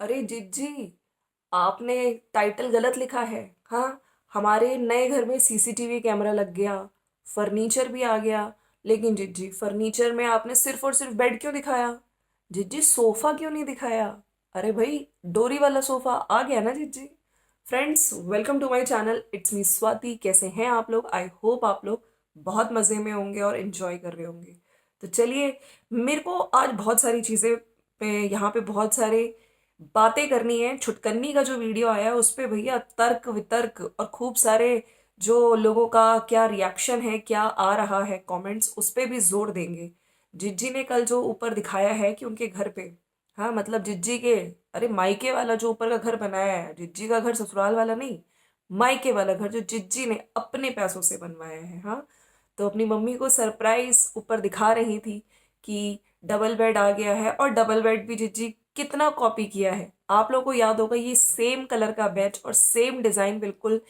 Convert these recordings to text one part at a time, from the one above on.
अरे जिज्जी, आपने टाइटल गलत लिखा है। हाँ, हमारे नए घर में सीसीटीवी कैमरा लग गया, फर्नीचर भी आ गया। लेकिन जिज्जी, फर्नीचर में आपने सिर्फ और सिर्फ बेड क्यों दिखाया? जिज्जी, सोफा क्यों नहीं दिखाया? अरे भाई, डोरी वाला सोफा आ गया ना जिज्जी। Friends, welcome to my channel, it's me Swati. कैसे हैं आप लोग? आई होप आप लोग बहुत मज़े में होंगे और इन्जॉय कर रहे होंगे। तो चलिए, मेरे को आज बहुत सारी चीज़ें पे यहाँ पे बहुत सारे बातें करनी है। छुटकन्नी का जो वीडियो आया है उस पे भैया तर्क वितर्क और खूब सारे जो लोगों का क्या रिएक्शन है, क्या आ रहा है कमेंट्स, उस पे भी जोर देंगे। जिज्जी ने कल जो ऊपर दिखाया है कि उनके घर पे, हाँ मतलब जिज्जी के, अरे मायके वाला जो ऊपर का घर बनाया है, जिज्जी का घर ससुराल वाला नहीं, मायके वाला घर जो जिज्जी ने अपने पैसों से बनवाया है। हाँ, तो अपनी मम्मी को सरप्राइज ऊपर दिखा रही थी कि डबल बेड आ गया है। और डबल बेड भी जिज्जी कितना कॉपी किया है। आप लोगों को याद होगा, ये सेम कलर का बेड और सेम डिजाइन बिल्कुल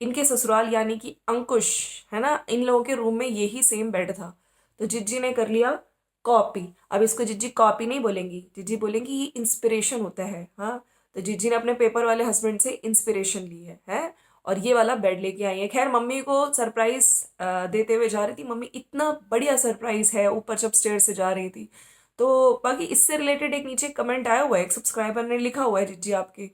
इनके ससुराल यानी कि अंकुश, है ना, इन लोगों के रूम में यही सेम बेड था। तो जिज्जी ने कर लिया कॉपी। अब इसको जिज्जी कॉपी नहीं बोलेंगी, जिज्जी बोलेंगी ये इंस्पिरेशन होता है। हाँ, तो जिज्जी ने अपने पेपर वाले हस्बैंड से इंस्पिरेशन ली है और ये वाला बेड लेके आई है। खैर, मम्मी को सरप्राइज देते हुए जा रही थी। मम्मी इतना बढ़िया सरप्राइज है, ऊपर जब स्टेयर से जा रही थी। तो बाकी इससे रिलेटेड एक नीचे कमेंट आया हुआ है, एक सब्सक्राइबर ने लिखा हुआ है जिज्जी आपके,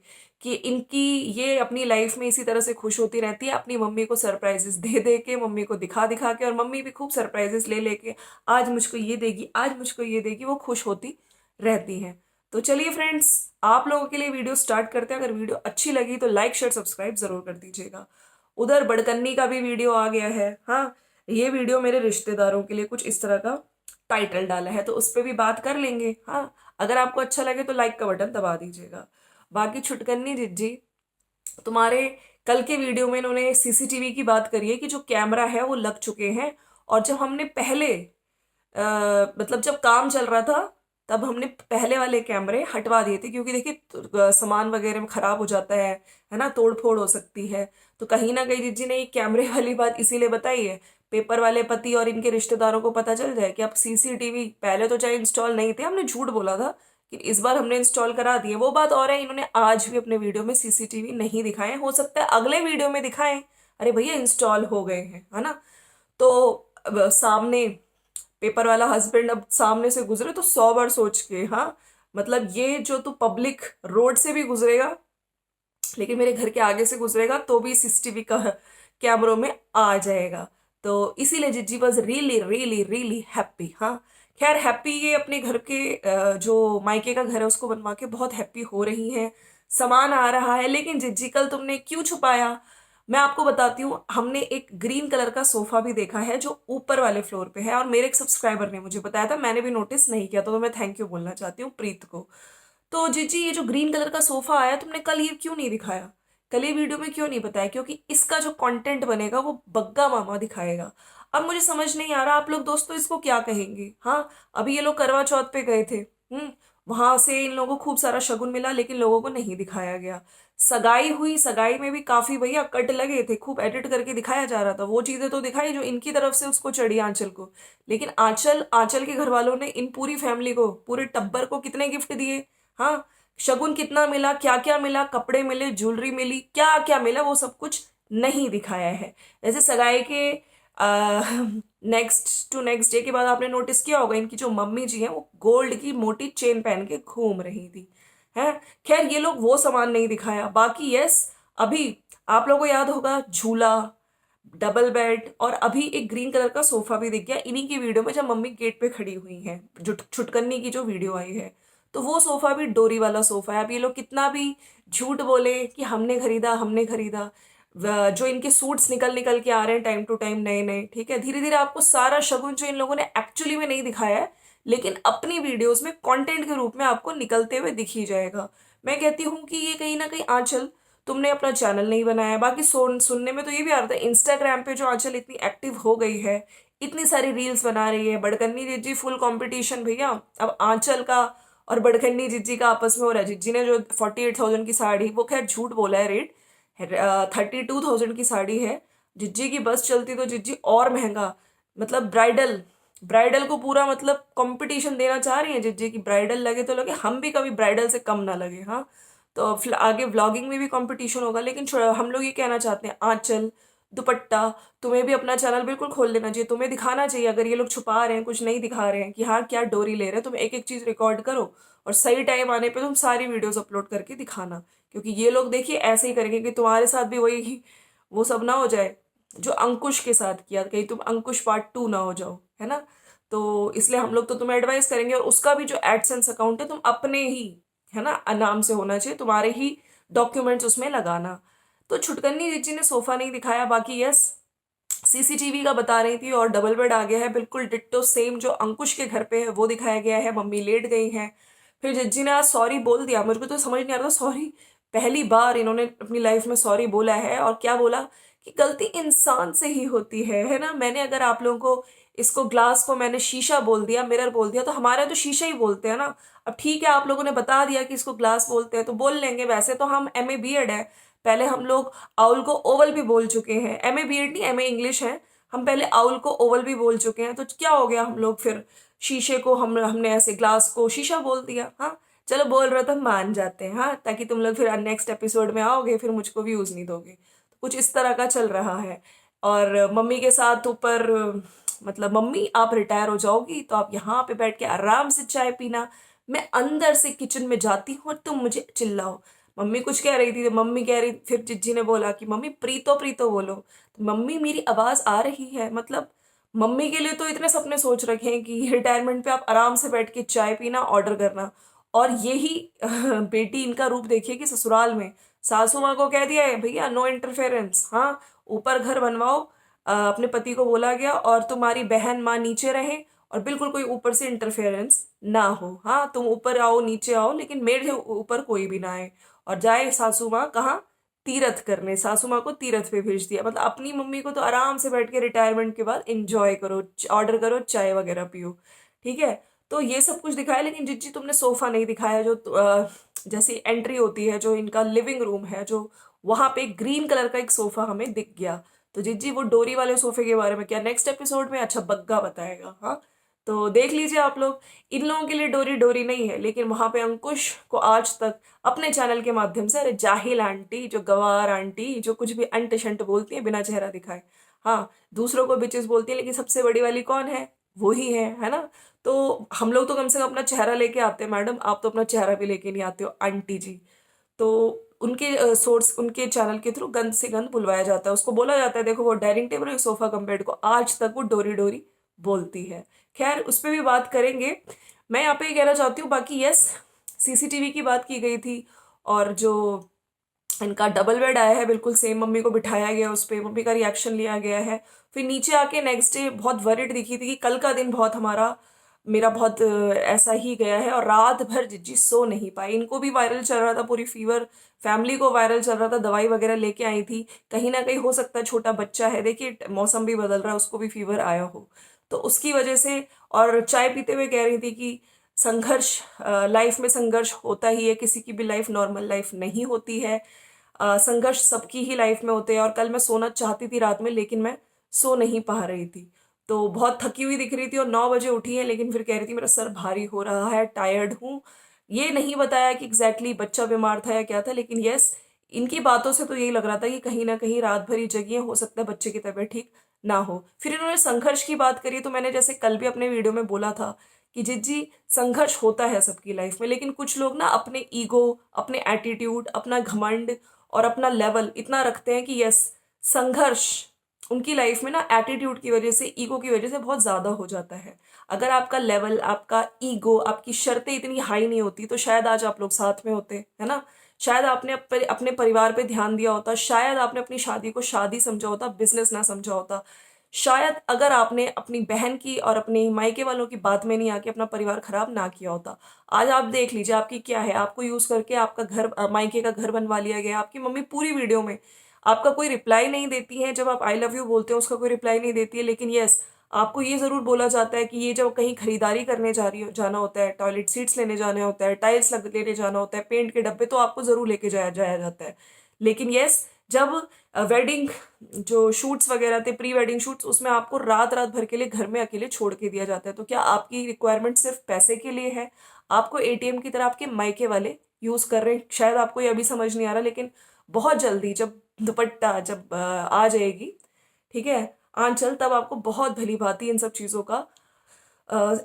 कि इनकी ये अपनी लाइफ में इसी तरह से खुश होती रहती है, अपनी मम्मी को सरप्राइजेस दे दे के, मम्मी को दिखा दिखा के, और मम्मी भी खूब सरप्राइजेस ले लेके आज मुझको ये देगी, आज मुझको ये देगी, वो खुश होती रहती हैं। तो चलिए फ्रेंड्स, आप लोगों के लिए वीडियो स्टार्ट करते हैं। अगर वीडियो अच्छी लगी तो लाइक शेयर सब्सक्राइब जरूर कर दीजिएगा। उधर बड़कन्नी का भी वीडियो आ गया है। हाँ, ये वीडियो मेरे रिश्तेदारों के लिए कुछ इस तरह का टाइटल डाला है, तो उस पर भी बात कर लेंगे। हाँ, अगर आपको अच्छा लगे तो लाइक का बटन दबा दीजिएगा। बाकी छुटकन्नी जिज्जी, तुम्हारे कल के वीडियो में इन्होंने सीसीटीवी की बात करी है कि जो कैमरा है वो लग चुके हैं। और जब हमने पहले मतलब जब काम चल रहा था तब हमने पहले वाले कैमरे हटवा दिए थे, क्योंकि देखिए सामान वगैरह में खराब हो जाता है ना, तोड़ फोड़ हो सकती है। तो कहीं ना कहीं जिज्जी ने ये कैमरे वाली बात इसीलिए बताई है, पेपर वाले पति और इनके रिश्तेदारों को पता चल जाए कि अब सीसीटीवी, पहले तो चाहे इंस्टॉल नहीं थे, हमने झूठ बोला था कि इस बार हमने इंस्टॉल करा दिए, वो बात और है। इन्होंने आज भी अपने वीडियो में सीसीटीवी नहीं दिखाए, हो सकता है अगले वीडियो में दिखाएं। अरे भैया, इंस्टॉल हो गए हैं, है ना। तो अब सामने पेपर वाला हस्बैंड अब सामने से गुजरे तो 100 बार सोच के, हाँ मतलब ये जो तू पब्लिक रोड से भी गुजरेगा, लेकिन मेरे घर के आगे से गुजरेगा तो भी सीसीटीवी का कैमरों में आ जाएगा। तो इसीलिए जिज्जी was really really really happy. हाँ, खैर हैप्पी ये अपने घर के जो मायके का घर है उसको बनवा के बहुत हैप्पी हो रही हैं। सामान आ रहा है, लेकिन जिज्जी कल तुमने क्यों छुपाया? मैं आपको बताती हूँ। हमने एक ग्रीन कलर का सोफा भी देखा है जो ऊपर वाले फ्लोर पे है, और मेरे एक सब्सक्राइबर ने मुझे बताया था, मैंने भी नोटिस नहीं किया, तो मैं थैंक यू बोलना चाहती हूँ प्रीत को। तो जीजी, ये जो ग्रीन कलर का सोफा आया तुमने कल ये क्यों नहीं दिखाया? कल ये वीडियो में क्यों नहीं बताया? क्योंकि इसका जो कंटेंट बनेगा वो बग्गा मामा दिखाएगा। अब मुझे समझ नहीं आ रहा आप लोग दोस्तों इसको क्या कहेंगे। हाँ, अभी ये लोग करवा चौथ पे गए थे, वहां से इन लोगों को खूब सारा शगुन मिला, लेकिन लोगों को नहीं दिखाया गया। सगाई हुई, सगाई में भी काफी भैया कट लगे थे, खूब एडिट करके दिखाया जा रहा था, वो चीजें तो दिखाई जो इनकी तरफ से उसको चढ़ी आंचल को। लेकिन आंचल आंचल के घर वालों ने इन पूरी फैमिली को, पूरे टब्बर को कितने गिफ्ट दिए? हाँ, शगुन कितना मिला, क्या क्या मिला, कपड़े मिले, ज्वेलरी मिली, क्या क्या मिला, वो सब कुछ नहीं दिखाया है। जैसे सगाई के नेक्स्ट टू नेक्स्ट डे के बाद आपने नोटिस किया होगा, इनकी जो मम्मी जी हैं वो गोल्ड की मोटी चेन पहन के घूम रही थी। है, खैर ये लोग वो सामान नहीं दिखाया। बाकी यस, अभी आप लोगों को याद होगा झूला, डबल बेड और अभी एक ग्रीन कलर का सोफा भी दिख गया इन्हीं की वीडियो में, जब मम्मी गेट पे खड़ी हुई हैं, जो छुटकन्नी की जो वीडियो आई है। तो वो सोफा भी डोरी वाला सोफा है। अब ये लोग कितना भी झूठ बोले कि हमने खरीदा हमने खरीदा, जो इनके सूट्स निकल निकल के आ रहे हैं टाइम टू टाइम नए नए, ठीक है, धीरे धीरे आपको सारा शगुन जो इन लोगों ने एक्चुअली में नहीं दिखाया है, लेकिन अपनी वीडियोस में कंटेंट के रूप में आपको निकलते हुए दिख ही जाएगा। मैं कहती हूँ कि ये कहीं ना कहीं आंचल, तुमने अपना चैनल नहीं बनाया। बाकी सुनने में तो ये भी आ रहा था इंस्टाग्राम पे जो आंचल इतनी एक्टिव हो गई है, इतनी सारी रील्स बना रही है, बड़कन्नी जिज्जी फुल कंपटीशन भैया। अब आंचल का और बड़कन्नी जिज्जी का आपस में हो रहा है। जिज्जी ने जो 48,000 की साड़ी, वो खैर झूठ बोला है रेट, 32,000 की साड़ी है। जिज्जी की बस चलती तो जिज्जी और महंगा, मतलब ब्राइडल ब्राइडल को पूरा मतलब कंपटीशन देना चाह रही हैं जिज्जी की, ब्राइडल लगे तो लगे, हम भी कभी ब्राइडल से कम ना लगे। हाँ, तो आगे व्लॉगिंग में भी कंपटीशन होगा, लेकिन हम लोग ये कहना चाहते हैं, आंचल, दुपट्टा, तुम्हें भी अपना चैनल बिल्कुल खोल लेना चाहिए, तुम्हें दिखाना चाहिए। अगर ये लोग छुपा रहे हैं, कुछ नहीं दिखा रहे हैं कि हाँ क्या डोरी ले रहे हैं, तुम एक एक चीज रिकॉर्ड करो और सही टाइम आने पे तुम सारी वीडियोस अपलोड करके दिखाना। क्योंकि ये लोग देखिए ऐसे ही करेंगे कि तुम्हारे साथ भी वही वो सब ना हो जाए जो अंकुश के साथ किया, कहीं तुम अंकुश पार्ट 2 ना हो जाओ, है ना। तो इसलिए हम लोग तो तुम्हें एडवाइस करेंगे, और उसका भी जो एडसेंस अकाउंट है तुम अपने ही, है ना, नाम से होना चाहिए, तुम्हारे ही डॉक्यूमेंट्स उसमें लगाना। तो छुटकन्नी जी ने सोफा नहीं दिखाया, बाकी यस सीसीटीवी का बता रही थी, और डबल बेड आ गया है बिल्कुल डिट्टो सेम जो अंकुश के घर पे है वो दिखाया गया है, मम्मी लेट गई हैं। फिर जज्जी ने आज सॉरी बोल दिया, मुझे तो समझ नहीं आ रहा, सॉरी पहली बार इन्होंने अपनी लाइफ में सॉरी बोला है, और क्या बोला कि गलती इंसान से ही होती है ना। मैंने अगर आप लोगों को इसको ग्लास को मैंने शीशा बोल दिया, मिरर बोल दिया, तो हमारे तो शीशा ही बोलते हैं ना। अब ठीक है, आप लोगों ने बता दिया कि इसको ग्लास बोलते हैं तो बोल लेंगे, वैसे तो हम MA B.Ed है, पहले हम लोग आउल को ओवल भी बोल चुके हैं, MA B.Ed नहीं, MA इंग्लिश है, हम पहले आउल को ओवल भी बोल चुके हैं, तो क्या हो गया, हम लोग फिर शीशे को हमने ऐसे ग्लास को शीशा बोल दिया। हाँ चलो, बोल रहे हो तो हम मान जाते हैं, हाँ, ताकि तुम लोग फिर नेक्स्ट एपिसोड में आओगे फिर मुझको व्यूज नहीं दोगे, तो कुछ इस तरह का चल रहा है। और मम्मी के साथ ऊपर मतलब मम्मी आप रिटायर हो जाओगी तो आप यहाँ पे बैठ के आराम से चाय पीना, मैं अंदर से किचन में जाती हूँ और तुम मुझे चिल्लाओ। मम्मी कुछ कह रही थी, तो मम्मी कह रही, फिर जिज्जी ने बोला कि मम्मी प्रीतो प्रीतो बोलो, तो मम्मी मेरी आवाज आ रही है, मतलब मम्मी के लिए तो इतने सपने सोच रखे हैं कि रिटायरमेंट पे आप आराम से बैठ के चाय पीना, ऑर्डर करना। और यही बेटी इनका रूप देखिए कि ससुराल में सासू माँ को कह दिया है भैया नो इंटरफेरेंस, हाँ ऊपर घर बनवाओ, अपने पति को बोला गया, और तुम्हारी बहन माँ नीचे रहे, और बिल्कुल कोई ऊपर से इंटरफेरेंस ना हो। हाँ तुम ऊपर आओ नीचे आओ, लेकिन मेरे ऊपर कोई भी ना आए। और जाए सासू माँ कहाँ, तीरथ करने, सासू माँ को तीरथ पे भेज दिया, मतलब अपनी मम्मी को तो आराम से बैठ के रिटायरमेंट के बाद एंजॉय करो, ऑर्डर करो, चाय वगैरह पियो, ठीक है। तो ये सब कुछ दिखाया, लेकिन जिज्जी तुमने सोफा नहीं दिखाया, जो जैसी एंट्री होती है, जो इनका लिविंग रूम है, जो वहां पे ग्रीन कलर का एक सोफा हमें दिख गया। तो जिज्जी वो डोरी वाले सोफे के बारे में क्या नेक्स्ट एपिसोड में, अच्छा बग्गा बताएगा, हाँ। तो देख लीजिए आप लोग, इन लोगों के लिए डोरी डोरी नहीं है, लेकिन वहां पे अंकुश को आज तक अपने चैनल के माध्यम से, अरे जाहिल आंटी, जो गवार आंटी, जो कुछ भी अंट शंट बोलती है बिना चेहरा दिखाए, हाँ दूसरों को बिचेस बोलती है, लेकिन सबसे बड़ी वाली कौन है, वो ही है ना। तो हम लोग तो कम से कम अपना चेहरा लेके आते हैं, मैडम आप तो अपना चेहरा भी लेके नहीं आते हो आंटी जी। तो उनके सोर्स, उनके चैनल के थ्रू गंद से गंद बुलवाया जाता है, उसको बोला जाता है देखो वो डाइनिंग टेबल और सोफा कम बेड को आज तक वो डोरी डोरी बोलती है। खैर उस पर भी बात करेंगे। मैं यहाँ पे ये कहना चाहती हूँ, बाकी यस सीसीटीवी की बात की गई थी, और जो इनका डबल बेड आया है बिल्कुल सेम, मम्मी को बिठाया गया उस पर, मम्मी का रिएक्शन लिया गया है। फिर नीचे आके नेक्स्ट डे बहुत वरिड दिखी थी कि कल का दिन बहुत हमारा, मेरा बहुत ऐसा ही गया है, और रात भर जिज्जी सो नहीं पाई, इनको भी वायरल चल रहा था, पूरी फीवर फैमिली को वायरल चल रहा था, दवाई वगैरह लेके आई थी, कहीं ना कहीं हो सकता है छोटा बच्चा है, देखिए मौसम भी बदल रहा है, उसको भी फीवर आया हो, तो उसकी वजह से। और चाय पीते हुए कह रही थी कि संघर्ष, लाइफ में संघर्ष होता ही है, किसी की भी लाइफ नॉर्मल लाइफ नहीं होती है, संघर्ष सबकी ही लाइफ में होते हैं। और कल मैं सोना चाहती थी रात में, लेकिन मैं सो नहीं पा रही थी, तो बहुत थकी हुई दिख रही थी, और 9 बजे उठी है, लेकिन फिर कह रही थी मेरा सर भारी हो रहा है, टायर्ड हूँ। ये नहीं बताया कि एग्जैक्टली बच्चा बीमार था या क्या था, लेकिन यस इनकी बातों से तो यही लग रहा था कि कहीं ना कहीं रात भर ही जगी है, हो सकता है बच्चे की तबीयत ठीक ना हो। फिर इन्होंने संघर्ष की बात करी, तो मैंने जैसे कल भी अपने वीडियो में बोला था कि जिज्जी संघर्ष होता है सबकी लाइफ में, लेकिन कुछ लोग ना अपने ईगो, अपने एटीट्यूड, अपना घमंड और अपना लेवल इतना रखते हैं कि यस संघर्ष उनकी लाइफ में ना एटीट्यूड की वजह से, ईगो की वजह से बहुत ज्यादा हो जाता है। अगर आपका लेवल, आपका ईगो, आपकी शर्तें इतनी हाई नहीं होती, तो शायद आज आप लोग साथ में होते, है ना। शायद आपने अपने परिवार पे ध्यान दिया होता, शायद आपने अपनी शादी को शादी समझा होता, बिजनेस ना समझा होता। शायद अगर आपने अपनी बहन की और अपने मायके वालों की बात में नहीं आके अपना परिवार खराब ना किया होता। आज आप देख लीजिए आपकी क्या है, आपको यूज करके आपका घर, मायके का घर बनवा लिया गया। आपकी मम्मी पूरी वीडियो में आपका कोई रिप्लाई नहीं देती है, जब आप आई लव यू बोलते हैं उसका कोई रिप्लाई नहीं देती है, लेकिन यस आपको ये जरूर बोला जाता है कि ये जब कहीं खरीदारी करने जा रही हो, जाना होता है, टॉयलेट सीट्स लेने जाने होता है, टाइल्स लेने जाना होता है, पेंट के डब्बे, तो आपको जरूर लेके जाया जाया जाता है। लेकिन यस जब वेडिंग जो शूट्स वगैरह थे, प्री वेडिंग शूट्स, उसमें आपको रात रात भर के लिए घर में अकेले छोड़ के दिया जाता है। तो क्या आपकी रिक्वायरमेंट सिर्फ पैसे के लिए है? आपको एटीएम की तरह आपके मायके वाले यूज कर रहे हैं। शायद आपको ये अभी समझ नहीं आ रहा, लेकिन बहुत जल्दी जब दुपट्टा जब आ जाएगी, ठीक है, आंचल, तब आपको बहुत भली भांति इन सब चीज़ों का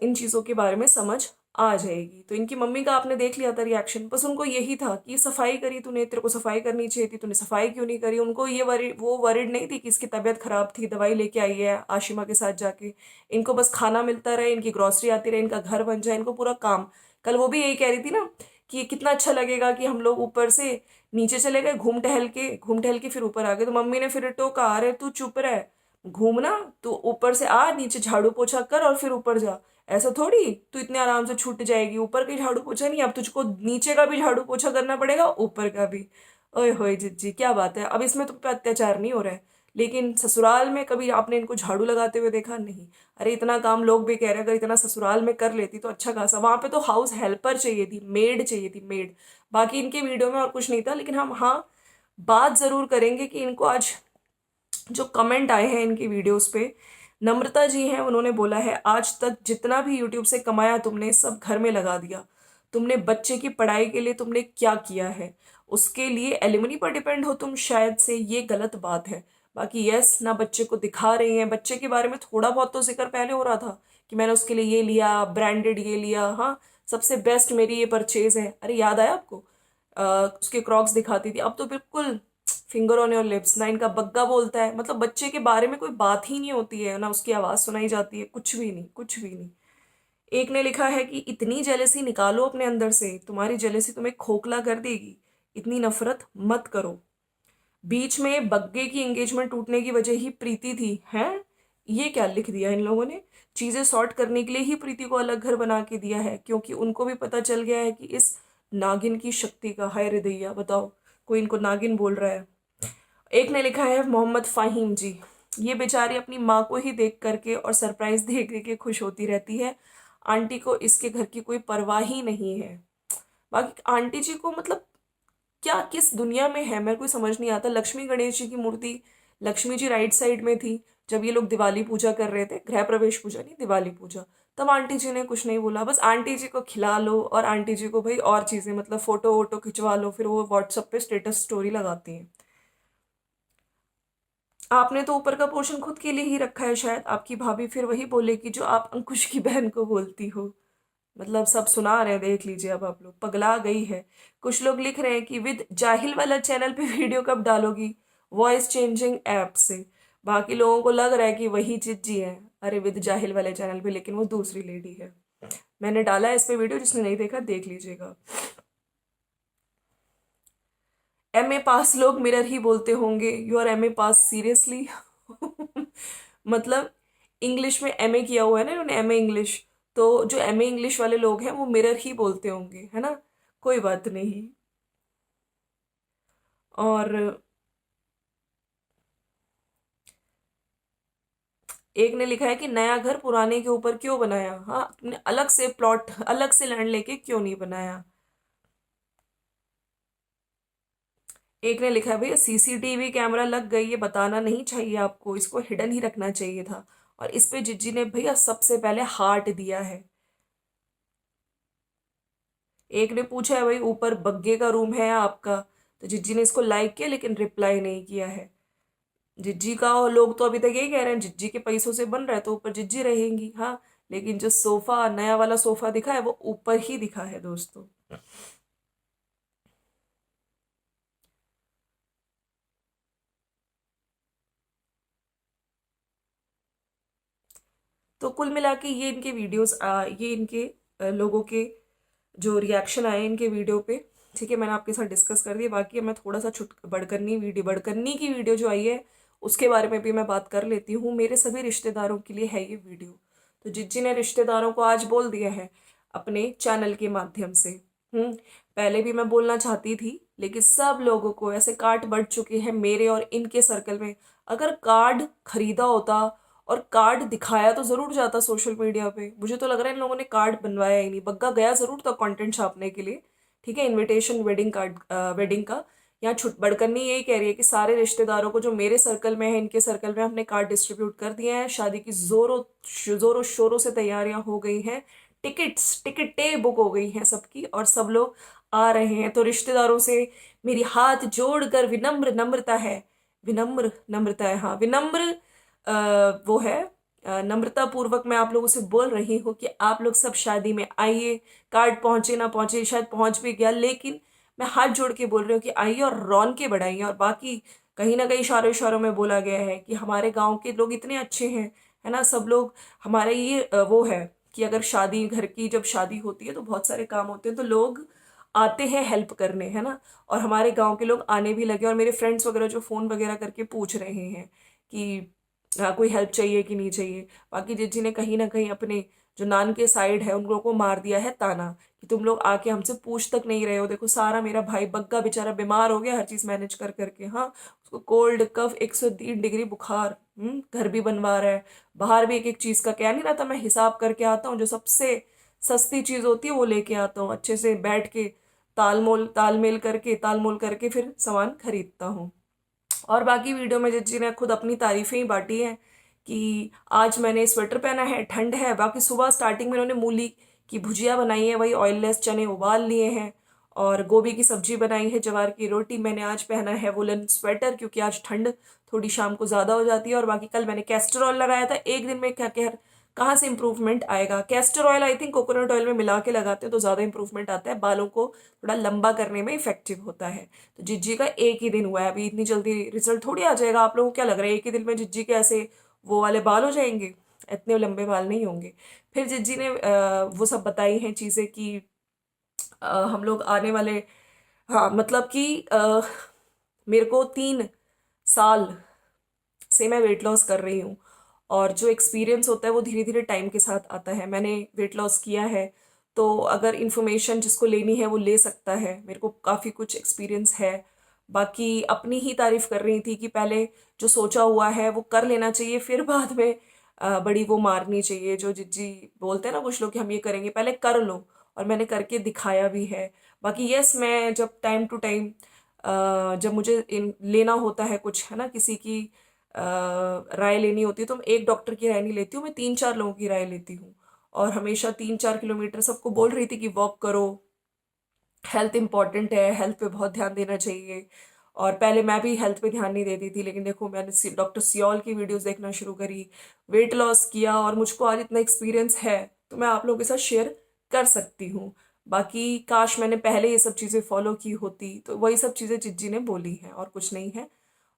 इन चीज़ों के बारे में समझ आ जाएगी। तो इनकी मम्मी का आपने देख लिया था रिएक्शन, बस उनको यही था कि सफाई करी तूने, तेरे को सफाई करनी चाहिए थी, तूने सफाई क्यों नहीं करी। उनको ये वो वरिड नहीं थी कि इसकी तबीयत खराब थी, दवाई लेके आई है आशिमा के साथ जाके। इनको बस खाना मिलता रहे, इनकी ग्रॉसरी आती रहे, इनका घर बन जाए, इनको पूरा काम। कल वो भी यही कह रही थी ना कि कितना अच्छा लगेगा कि हम लोग ऊपर से नीचे चले गए, घूम टहल के फिर ऊपर आ गए। तो मम्मी ने फिर टोका, अरे तू चुप रह, घूमना तो ऊपर से आ, नीचे झाड़ू पोछा कर और फिर ऊपर जा। ऐसा थोड़ी तू इतने आराम से छूट जाएगी, ऊपर का ही झाड़ू पोछा नहीं, अब तुझको नीचे का भी झाड़ू पोछा करना पड़ेगा, ऊपर का भी। ओए होए जिज्जी, क्या बात है, अब इसमें तुम पे अत्याचार नहीं हो रहा है। लेकिन ससुराल में कभी आपने इनको झाड़ू लगाते हुए देखा? नहीं। अरे इतना काम लोग भी कह रहे हैं, अगर इतना ससुराल में कर लेती तो अच्छा खासा। वहां पे तो हाउस हेल्पर चाहिए थी, मेड चाहिए थी, मेड। बाकी इनके वीडियो में और कुछ नहीं था। लेकिन हम, हाँ, बात जरूर करेंगे कि इनको आज जो कमेंट आए हैं इनकी वीडियोस पे, नम्रता जी हैं, उन्होंने बोला है आज तक जितना भी यूट्यूब से कमाया तुमने सब घर में लगा दिया। तुमने बच्चे की पढ़ाई के लिए तुमने क्या किया है, उसके लिए एलिमनी पर डिपेंड हो तुम, शायद से ये गलत बात है। बाकी यस ना, बच्चे को दिखा रही हैं, बच्चे के बारे में थोड़ा बहुत तो जिक्र पहले हो रहा था कि मैंने उसके लिए ये लिया, ब्रांडेड ये लिया, हाँ सबसे बेस्ट मेरी ये परचेज है। अरे याद आया आपको? उसके क्रॉक्स दिखाती थी। अब तो बिल्कुल फिंगर ऑन योर लिप्स, ना इनका बग्गा बोलता है। मतलब बच्चे के बारे में कोई बात ही नहीं होती है, ना उसकी आवाज़ सुनाई जाती है, कुछ भी नहीं, कुछ भी नहीं। एक ने लिखा है कि इतनी जेलसी निकालो अपने अंदर से, तुम्हारी जेलसी तुम्हें खोखला कर देगी, इतनी नफरत मत करो। बीच में बग्गे की एंगेजमेंट टूटने की वजह ही प्रीति थी, हैं? ये क्या लिख दिया इन लोगों ने? चीजें सॉर्ट करने के लिए ही प्रीति को अलग घर बना के दिया है, क्योंकि उनको भी पता चल गया है कि इस नागिन की शक्ति का। हाय रे दैया, बताओ, कोई इनको नागिन बोल रहा है। एक ने लिखा है मोहम्मद फाहिम जी, ये बेचारी अपनी माँ को ही देख करके और सरप्राइज देख देख के खुश होती रहती है। आंटी को इसके घर की कोई परवाह ही नहीं है। बाकी आंटी जी को मतलब क्या, किस दुनिया में है, मेरे को समझ नहीं आता। लक्ष्मी गणेश जी की मूर्ति, लक्ष्मी जी राइट साइड में थी जब ये लोग दिवाली पूजा कर रहे थे, गृह प्रवेश पूजा नहीं, दिवाली पूजा। तब आंटी जी ने कुछ नहीं बोला, बस आंटी जी को खिला लो और आंटी जी को भाई और चीजें, मतलब फोटो वोटो खिंचवा लो, फिर वो व्हाट्सएप पे स्टेटस स्टोरी लगाती हैं। आपने तो ऊपर का पोर्शन खुद के लिए ही रखा है, शायद आपकी भाभी फिर वही बोलेगी जो आप अंकुश की बहन को बोलती हो। मतलब सब सुना रहे हैं, देख लीजिए। अब आप लोग पगला गई है। कुछ लोग लिख रहे हैं कि विद जाहिल वाला चैनल पे वीडियो कब डालोगी, वॉइस चेंजिंग ऐप से। बाकी लोगों को लग रहा है कि वही चिज्जी है, अरे विद जाहिल वाले चैनल पे, लेकिन वो दूसरी लेडी है। मैंने डाला है इस पे वीडियो, जिसने नहीं देखा देख लीजिएगा। एमए पास लोग मिरर ही बोलते होंगे, you are MA pass seriously? मतलब इंग्लिश में एमए किया हुआ है ना इन्होंने, एमए इंग्लिश। तो जो एमए इंग्लिश वाले लोग हैं वो मिरर ही बोलते होंगे, है ना? कोई बात नहीं। और एक ने लिखा है कि नया घर पुराने के ऊपर क्यों बनाया? हाँ, तुमने अलग से प्लॉट, अलग से लैंड लेके क्यों नहीं बनाया? एक ने लिखा है भैया सीसीटीवी कैमरा लग गई, ये बताना नहीं चाहिए आपको, इसको हिडन ही रखना चाहिए था। और इस पे जिज्जी ने भैया सबसे पहले हार्ट दिया है। एक ने पूछा है भाई ऊपर बग्गे का रूम है आपका, तो जिज्जी ने इसको लाइक किया लेकिन रिप्लाई नहीं किया है। जिज्जी का, और लोग तो अभी तक यही कह रहे हैं जिज्जी के पैसों से बन रहा है तो ऊपर जिज्जी रहेंगी, हाँ। लेकिन जो सोफा, नया वाला सोफा दिखा है वो ऊपर ही दिखा है दोस्तों। तो कुल मिला के ये इनके वीडियोस, ये इनके लोगों के जो रिएक्शन आए इनके वीडियो पे, ठीक है, मैंने आपके साथ डिस्कस कर दिया। बाकी अब मैं थोड़ा सा छुट बड़कन्नी की वीडियो जो आई है उसके बारे में भी मैं बात कर लेती हूँ। मेरे सभी रिश्तेदारों के लिए है ये वीडियो। तो जिज्जी ने रिश्तेदारों को आज बोल दिया है अपने चैनल के माध्यम से। पहले भी मैं बोलना चाहती थी, लेकिन सब लोगों को ऐसे कार्ड बढ़ चुके हैं मेरे और इनके सर्कल में। अगर कार्ड खरीदा होता और कार्ड दिखाया तो जरूर जाता सोशल मीडिया पे। मुझे तो लग रहा है इन लोगों ने कार्ड बनवाया ही नहीं। बग्गा गया जरूर था कंटेंट छापने के लिए, ठीक है, इनविटेशन वेडिंग कार्ड, वेडिंग का, यहाँ छुट बड़कन्नी यही कह रही है कि सारे रिश्तेदारों को जो मेरे सर्कल में है, इनके सर्कल में हमने कार्ड डिस्ट्रीब्यूट कर दिए हैं। शादी की जोरों शोरों से तैयारियां हो गई हैं। टिकटें बुक हो गई हैं सबकी, और सब लोग आ रहे हैं। तो रिश्तेदारों से मेरी हाथ जोड़कर विनम्र नम्रता है, विनम्र नम्रता है, हाँ विनम्र वो है, नम्रता पूर्वक मैं आप लोगों से बोल रही हूँ कि आप लोग सब शादी में आइए। कार्ड पहुंचे ना पहुंचे, शायद पहुंच भी गया, लेकिन मैं हाथ जोड़ के बोल रही हूँ कि आइए और रौनकें बढ़ाइए। और बाकी कहीं ना कहीं इशारों इशारों में बोला गया है कि हमारे गांव के लोग इतने अच्छे हैं, है ना, सब लोग हमारे ये वो है कि अगर शादी घर की जब शादी होती है तो बहुत सारे काम होते हैं, तो लोग आते हैं हेल्प करने, है ना। और हमारे गांव के लोग आने भी लगे, और मेरे फ्रेंड्स वगैरह जो फोन वगैरह करके पूछ रहे हैं कि कोई हेल्प चाहिए कि नहीं चाहिए। बाकी जिज्जी ने कहीं ना कहीं अपने जो नान के साइड है उन लोगों को मार दिया है ताना कि तुम लोग आके हमसे पूछ तक नहीं रहे हो। देखो सारा मेरा भाई बग्गा बेचारा बीमार हो गया हर चीज मैनेज कर करके, हाँ उसको कोल्ड कफ 103 डिग्री बुखार, घर भी बनवा रहा है, बाहर भी एक एक चीज का कह नहीं रहा था। मैं हिसाब करके आता हूँ, जो सबसे सस्ती चीज होती है वो लेके आता हूँ, अच्छे से बैठ के तालमोल करके फिर सामान खरीदता हूँ। और बाकी वीडियो में जिज्जी ने खुद अपनी तारीफें ही बांटी हैं कि आज मैंने स्वेटर पहना है, ठंड है। बाकी सुबह स्टार्टिंग में उन्होंने मूली की भुजिया बनाई है, वही ऑयललेस चने उबाल लिए हैं, और गोभी की सब्जी बनाई है, जवार की रोटी। मैंने आज पहना है वुलन स्वेटर क्योंकि आज ठंड थोड़ी शाम को ज़्यादा हो जाती है। और बाकी कल मैंने कैस्टर ऑयल लगाया था। एक दिन में क्या क्या कहाँ से इंप्रूवमेंट आएगा। Castor oil I think coconut oil में मिला के लगाते हैं तो ज़्यादा इंप्रूवमेंट आता है, बालों को थोड़ा लंबा करने में इफेक्टिव होता है। तो जिज्जी का एक ही दिन हुआ है, अभी इतनी जल्दी रिजल्ट थोड़ी आ जाएगा। आप लोगों को क्या लग रहा है एक ही दिन में जिज्जी के ऐसे वो वाले बाल हो जाएंगे? इतने लंबे बाल नहीं होंगे। फिर जिज्जी ने वो सब बताई हैं चीज़ें कि हम लोग आने वाले, हाँ मतलब कि मेरे को 3 साल से मैं वेट लॉस कर रही हूँ, और जो एक्सपीरियंस होता है वो धीरे धीरे टाइम के साथ आता है। मैंने वेट लॉस किया है, तो अगर इन्फॉर्मेशन जिसको लेनी है वो ले सकता है। मेरे को काफ़ी कुछ एक्सपीरियंस है। बाकी अपनी ही तारीफ कर रही थी कि पहले जो सोचा हुआ है वो कर लेना चाहिए, फिर बाद में बड़ी वो मारनी चाहिए। जो जिज्जी बोलते हैं ना कुछ लोग कि हम ये करेंगे, पहले कर लो, और मैंने करके दिखाया भी है। बाकी यस, मैं जब टाइम टू टाइम जब मुझे लेना होता है कुछ, है ना, किसी की राय लेनी होती है, तो मैं एक डॉक्टर की राय नहीं लेती हूँ, मैं 3-4 लोगों की राय लेती हूँ। और हमेशा 3-4 किलोमीटर सबको बोल रही थी कि वॉक करो, हेल्थ इंपॉर्टेंट है, हेल्थ पे बहुत ध्यान देना चाहिए। और पहले मैं भी हेल्थ पे ध्यान नहीं देती थी, लेकिन देखो मैंने डॉक्टर सियोल की वीडियोस देखना शुरू करी, वेट लॉस किया, और मुझको आज इतना एक्सपीरियंस है तो मैं आप लोगों के साथ शेयर कर सकती हूँ। बाकी काश मैंने पहले ये सब चीज़ें फॉलो की होती, तो वही सब चीज़ें जिज्जी ने बोली हैं और कुछ नहीं है।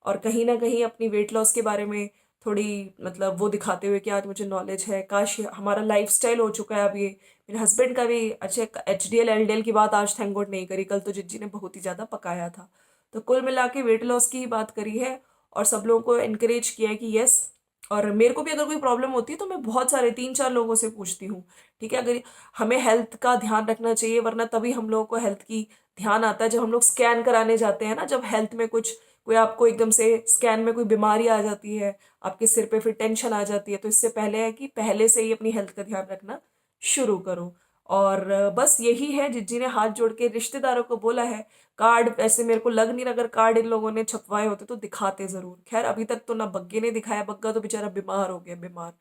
और कहीं ना कहीं अपनी वेट लॉस के बारे में थोड़ी मतलब वो दिखाते हुए कि आज मुझे नॉलेज है। काश हमारा लाइफस्टाइल हो चुका है अब ये। मेरे हस्बैंड का भी अच्छा, HDL LDL की बात आज थैंक गॉड नहीं करी, कल तो जिज्जी ने बहुत ही ज़्यादा पकाया था। तो कुल मिला के वेट लॉस की ही बात करी है, और सब लोगों को इनकरेज किया है कि यस। और मेरे को भी अगर कोई प्रॉब्लम होती है तो मैं बहुत सारे 3-4 लोगों से पूछती हूँ, ठीक है। अगर हमें हेल्थ का ध्यान रखना चाहिए, वरना तभी हम लोगों को हेल्थ की ध्यान आता है जब हम लोग स्कैन कराने जाते हैं ना, जब हेल्थ में कुछ कोई आपको एकदम से स्कैन में कोई बीमारी आ जाती है आपके सिर पे, फिर टेंशन आ जाती है। तो इससे पहले है कि पहले से ही अपनी हेल्थ का ध्यान रखना शुरू करो। और बस यही है, जिज्जी ने हाथ जोड़ के रिश्तेदारों को बोला है। कार्ड ऐसे मेरे को लग नहीं रहा, अगर कार्ड इन लोगों ने छपवाए होते तो दिखाते जरूर। खैर अभी तक तो ना बग्गे ने दिखाया, बग्गा तो बेचारा बीमार हो गया, बीमार,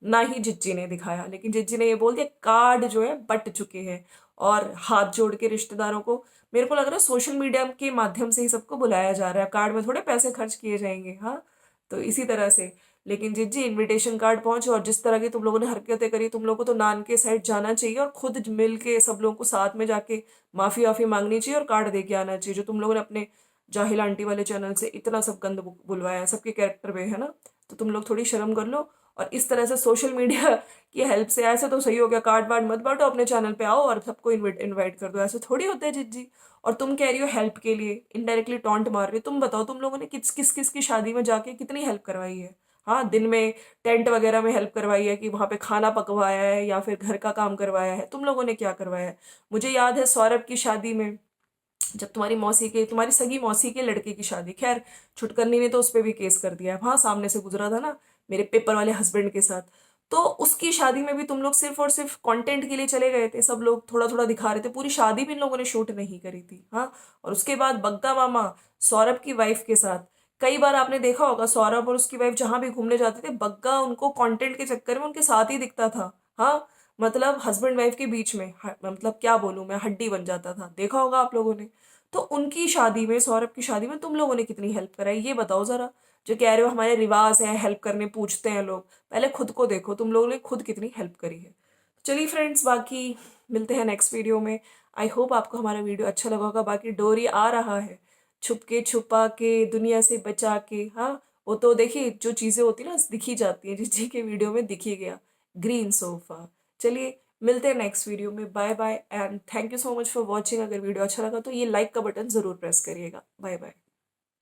ना ही जिज्जी ने दिखाया। लेकिन जिज्जी ने ये बोल दिया कार्ड जो है बट चुके हैं, और हाथ जोड़ के रिश्तेदारों को, मेरे को लग रहा है सोशल मीडिया के माध्यम से ही सबको बुलाया जा रहा है, कार्ड में थोड़े पैसे खर्च किए जाएंगे, हाँ। तो इसी तरह से, लेकिन जिज्जी इनविटेशन कार्ड पहुंचे, और जिस तरह की तुम लोगों ने हरकतें करी, तुम लोगों को तो नान के साइड जाना चाहिए और खुद मिल के सब लोगों को साथ में जाके माफी वाफी मांगनी चाहिए और कार्ड दे के आना चाहिए। जो तुम लोगों ने अपने जाहिल आंटी वाले चैनल से इतना सब गंद बुलवाया है सबके कैरेक्टर पे, है ना, तो तुम लोग थोड़ी शर्म कर लो। और इस तरह से सोशल मीडिया की हेल्प से ऐसे तो सही हो गया, कार्ड वार्ड मत बांटो, अपने चैनल पे आओ और सबको इनवाइट कर दो। ऐसे थोड़ी होता है जिज्जी। और तुम कह रही हो हेल्प के लिए, इनडायरेक्टली टॉन्ट मार रही हो। तुम बताओ तुम लोगों ने किस किस किस की शादी में जाके कितनी हेल्प करवाई है? हाँ, दिन में टेंट वगैरह में हेल्प करवाई है कि वहां पे खाना पकवाया है या फिर घर का काम करवाया है? तुम लोगों ने क्या करवाया है? मुझे याद है सौरभ की शादी में, जब तुम्हारी सगी मौसी के लड़के की शादी, खैर छुटकरनी ने तो उस पर भी केस कर दिया है, वहां सामने से गुजरा था ना मेरे पेपर वाले हस्बैंड के साथ। तो उसकी शादी में भी तुम लोग सिर्फ और सिर्फ कंटेंट के लिए चले गए थे, सब लोग थोड़ा थोड़ा दिखा रहे थे, पूरी शादी भी इन लोगों ने शूट नहीं करी थी। हाँ, और उसके बाद बग्गा मामा सौरभ की वाइफ के साथ, कई बार आपने देखा होगा सौरभ और उसकी वाइफ जहां भी घूमने जाते थे, बग्गा उनको कंटेंट के चक्कर में उनके साथ ही दिखता था। हाँ, मतलब हस्बैंड वाइफ के बीच में मतलब क्या बोलूं मैं, हड्डी बन जाता था, देखा होगा आप लोगों ने। तो उनकी शादी में, सौरभ की शादी में तुम लोगों ने कितनी हेल्प कराई, ये बताओ जरा। जो कह रहे हो हमारे रिवाज हैं, हेल्प करने पूछते हैं लोग, पहले खुद को देखो, तुम लोगों ने खुद कितनी हेल्प करी है। चलिए फ्रेंड्स, बाकी मिलते हैं नेक्स्ट वीडियो में। आई होप आपको हमारा वीडियो अच्छा लगा होगा। बाकी डोरी आ रहा है, छुप के छुपा के दुनिया से बचा के। हाँ, वो तो देखिए जो चीजें होती है ना दिखी जाती है, जिस जी के वीडियो में दिखी गया, ग्रीन सोफा। चलिए मिलते हैं नेक्स्ट वीडियो में। Bye bye and thank you so much for watching. अगर वीडियो अच्छा लगा तो ये लाइक का बटन जरूर प्रेस करिएगा। Bye bye.